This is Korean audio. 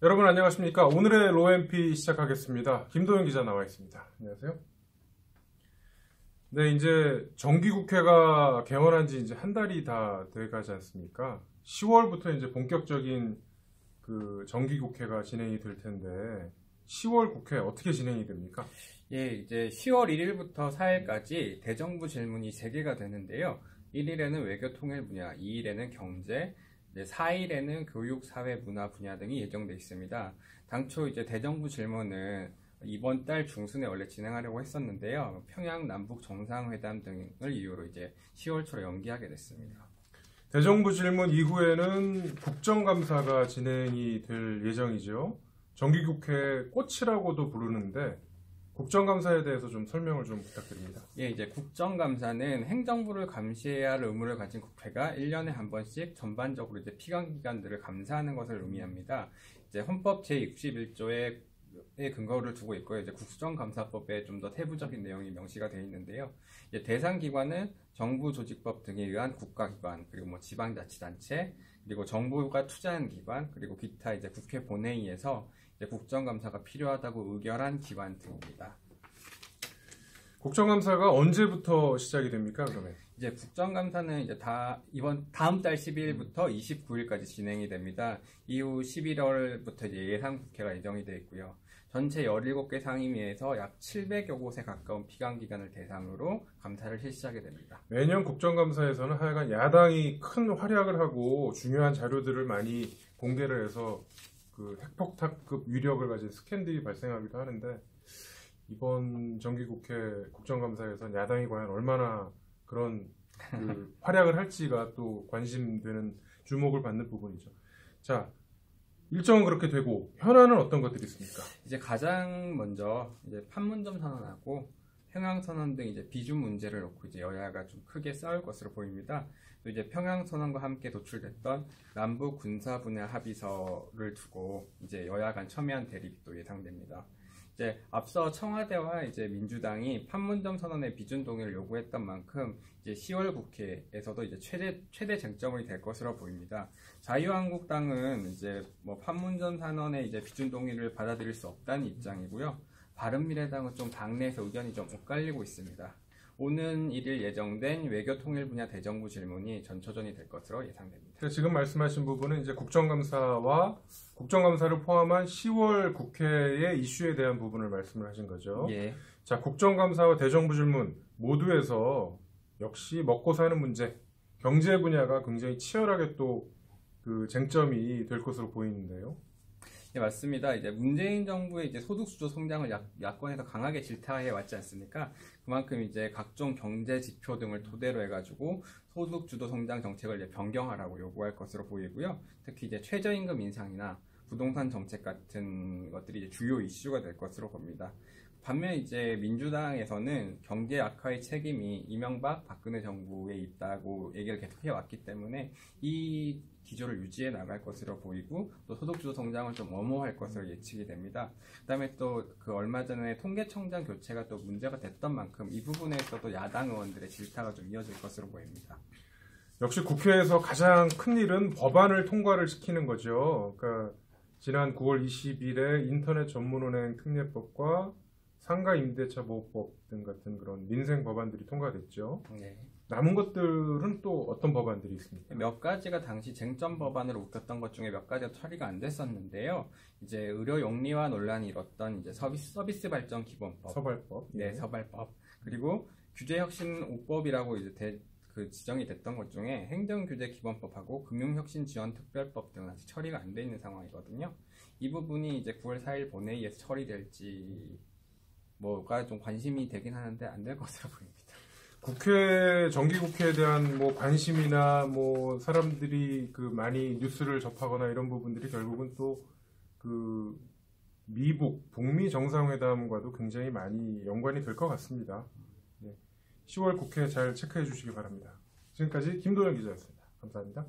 여러분 안녕하십니까? 오늘의 로앤피 시작하겠습니다. 김도현 기자 나와 있습니다. 안녕하세요. 네, 이제 정기국회가 개원한 지 이제 한 달이 다 돼가지 않습니까? 10월부터 이제 본격적인 그 정기국회가 진행이 될 텐데 10월 국회 어떻게 진행이 됩니까? 예, 이제 10월 1일부터 4일까지 대정부 질문이 3개가 되는데요. 1일에는 외교 통일 분야, 2일에는 경제, 4일에는 교육, 사회, 문화 분야 등이 예정돼 있습니다. 당초 이제 대정부 질문은 이번 달 중순에 원래 진행하려고 했었는데요. 평양 남북 정상회담 등을 이유로 이제 10월 초로 연기하게 됐습니다. 대정부 질문 이후에는 국정감사가 진행이 될 예정이죠. 정기국회 꽃이라고도 부르는데 국정감사에 대해서 좀 설명을 좀 부탁드립니다. 예, 이제 국정감사는 행정부를 감시해야 할 의무를 가진 국회가 1년에 한 번씩 전반적으로 이제 피감기관들을 감사하는 것을 의미합니다. 이제 헌법 제61조에 근거를 두고 있고요. 이제 국정감사법에 좀 더 세부적인 내용이 명시가 되어 있는데요. 이제 대상 기관은 정부조직법 등에 의한 국가기관, 그리고 뭐 지방자치단체, 그리고 정부가 투자한 기관, 그리고 기타 이제 국회 본회의에서 이제 국정감사가 필요하다고 의결한 기관 등입니다. 국정감사가 언제부터 시작이 됩니까, 그러면? 이제 국정감사는 이제 다음 달 12일부터 29일까지 진행이 됩니다. 이후 11월부터 이제 예산국회가 예정이 되어 있고요. 전체 17개 상임위에서 약 700여 곳에 가까운 피감기관을 대상으로 감사를 실시하게 됩니다. 매년 국정감사에서는 하여간 야당이 큰 활약을 하고 중요한 자료들을 많이 공개를 해서 그 핵폭탄급 위력을 가진 스캔들이 발생하기도 하는데 이번 정기국회 국정감사에서는 야당이 과연 얼마나 그런 그 활약을 할지가 또 관심되는 주목을 받는 부분이죠. 자, 일정은 그렇게 되고 현안은 어떤 것들이 있습니까? 이제 가장 먼저 이제 판문점 선언하고 평양 선언 등 이제 비준 문제를 놓고 이제 여야가 좀 크게 싸울 것으로 보입니다. 또 이제 평양 선언과 함께 도출됐던 남북 군사 분야 합의서를 두고 이제 여야 간 첨예한 대립도 예상됩니다. 이제 앞서 청와대와 이제 민주당이 판문점 선언의 비준 동의를 요구했던 만큼 이제 10월 국회에서도 이제 최대 쟁점이 될 것으로 보입니다. 자유한국당은 이제 뭐 판문점 선언의 이제 비준 동의를 받아들일 수 없다는 입장이고요. 바른미래당은 좀 당내에서 의견이 좀 엇갈리고 있습니다. 오는 1일 예정된 외교 통일 분야 대정부 질문이 전초전이 될 것으로 예상됩니다. 지금 말씀하신 부분은 이제 국정감사와 국정감사를 포함한 10월 국회의 이슈에 대한 부분을 말씀을 하신 거죠. 예. 자, 국정감사와 대정부 질문 모두에서 역시 먹고 사는 문제, 경제 분야가 굉장히 치열하게 또 그 쟁점이 될 것으로 보이는데요. 네, 맞습니다. 이제 문재인 정부의 이제 소득주도 성장을 야권에서 강하게 질타해 왔지 않습니까? 그만큼 이제 각종 경제 지표 등을 토대로 해가지고 소득주도 성장 정책을 이제 변경하라고 요구할 것으로 보이고요. 특히 이제 최저임금 인상이나 부동산 정책 같은 것들이 이제 주요 이슈가 될 것으로 봅니다. 반면 이제 민주당에서는 경제 악화의 책임이 이명박, 박근혜 정부에 있다고 얘기를 계속 해왔기 때문에 이 기조를 유지해 나갈 것으로 보이고 또 소득주도 성장을 좀 엄호할 것으로 예측이 됩니다. 그다음에 또 그 얼마 전에 통계청장 교체가 또 문제가 됐던 만큼 이 부분에서도 야당 의원들의 질타가 좀 이어질 것으로 보입니다. 역시 국회에서 가장 큰 일은 법안을 통과를 시키는 거죠. 그러니까 지난 9월 20일에 인터넷 전문은행 특례법과 상가 임대차 보호법 등 같은 그런 민생 법안들이 통과됐죠. 네. 남은 것들은 또 어떤 법안들이 있습니까? 몇 가지가 당시 쟁점 법안으로 웃겼던 것 중에 몇 가지가 처리가 안 됐었는데요. 이제 의료 영리화 논란이 일었던 이제 서비스 발전 기본법, 서발법, 네, 서발법, 그리고 규제혁신 5법이라고 이제 지정이 됐던 것 중에 행정규제 기본법하고 금융혁신 지원 특별법 등은 아직 처리가 안 돼 있는 상황이거든요. 이 부분이 이제 9월 4일 본회의에서 처리될지 뭐가 좀 관심이 되긴 하는데 안 될 것으로 보입니다. 국회 정기국회에 대한 뭐 관심이나 뭐 사람들이 그 많이 뉴스를 접하거나 이런 부분들이 결국은 또 그 미북 북미 정상회담과도 굉장히 많이 연관이 될 것 같습니다. 10월 국회 잘 체크해 주시기 바랍니다. 지금까지 김도현 기자였습니다. 감사합니다.